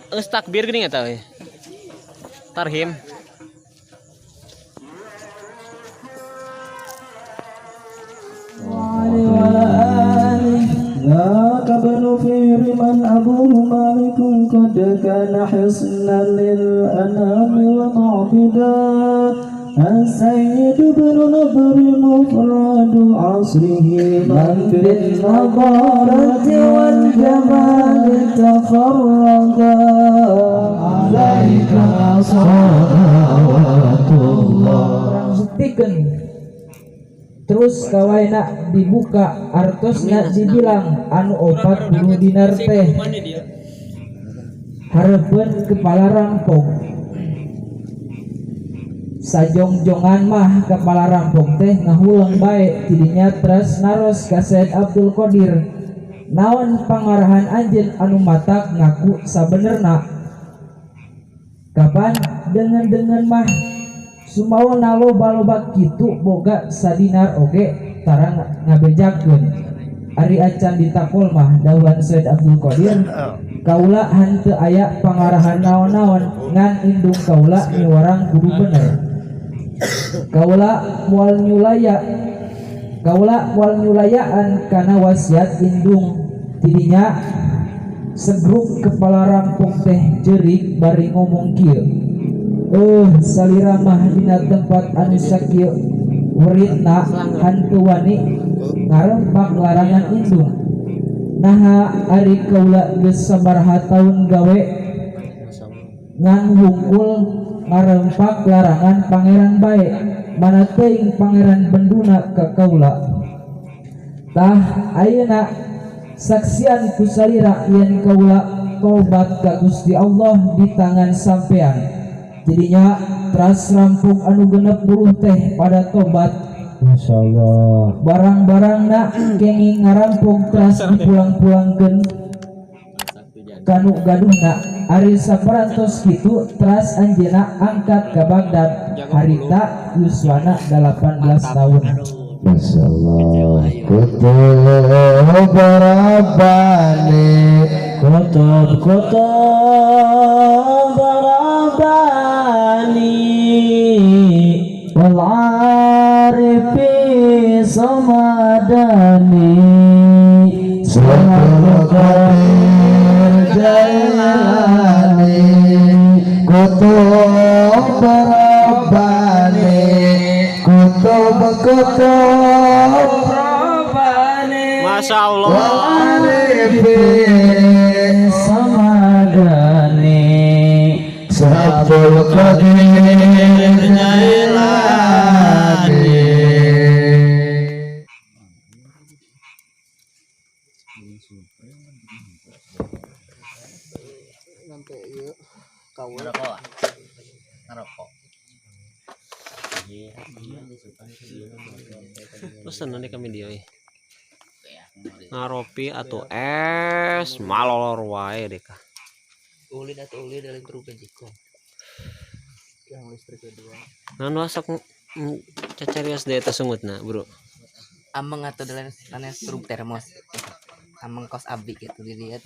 Ngestakbir gini nggak tahu ya. Tarhim. لا كبر في من أبوه مالك قد كان حصنا للأنام ومعبدا السيد بن نضر مفرد عصره من بالنضارة والجمال تفردا عليك صلوات الله. Terus kawaina dibuka artosna dibilang anu 40 dinar teh hareupeun kepala rampok. Sajongjongan mah kepala rampok teh ngahulang bae tidinya teras naros ka Said Abdul Qadir naon pangarahan anjeun anu matak ngaku sabenerna. Kapan dengan mah sumawana loba-loba kitu boga sadinar oge tarang ngabejakeun. Ari acan ditakol mah dawan Said Abdul Qadir kaula henteu aya pangarahan naon-naon ngan indung kaula miwarang kudu bener. Kaula moal nyulayaan kana wasiat indung tidinya segruk kepala rampok teh jeurik bari ngomong kieu. Salira mah dina tempat anu sakieu weritna hantu wani ngarempak larangan indung. Naha ari kaula geus sabaraha taun gawe ngan hungkul ngarempak larangan pangeran bae mana teuing pangeran benduna ka kaula. Tah ayeuna saksian ku salira yen kaula tobat ka Gusti Allah di tangan sampean. Jadinya teras rampung anu 60 teh pada tobat. Masyaallah. Barang-barangna kenging ngarampung teras dipulang-pulangkeun kanu gaduhna. Ari saparantos kitu teras anjeunna angkat ka Baghdad. Harita yuswana 18 tahun. Masyaallah. Kutub Rabbani kutub wal arifi samadani Qadir Jailani kutub Rabbani kutub Rabbani Masya Allah. wal arifi samadani Abdul Qadir Jailani Terus nanti kami dia ngaropi atau es malolor wae deh kah. Ulin atau ulin dalam kerugian jiko. Yang listrik kedua. Nan wasak cacarias deh tasungutna bro. Ameng atau dalam struk termos. Ameng kos abik gitu dilihat.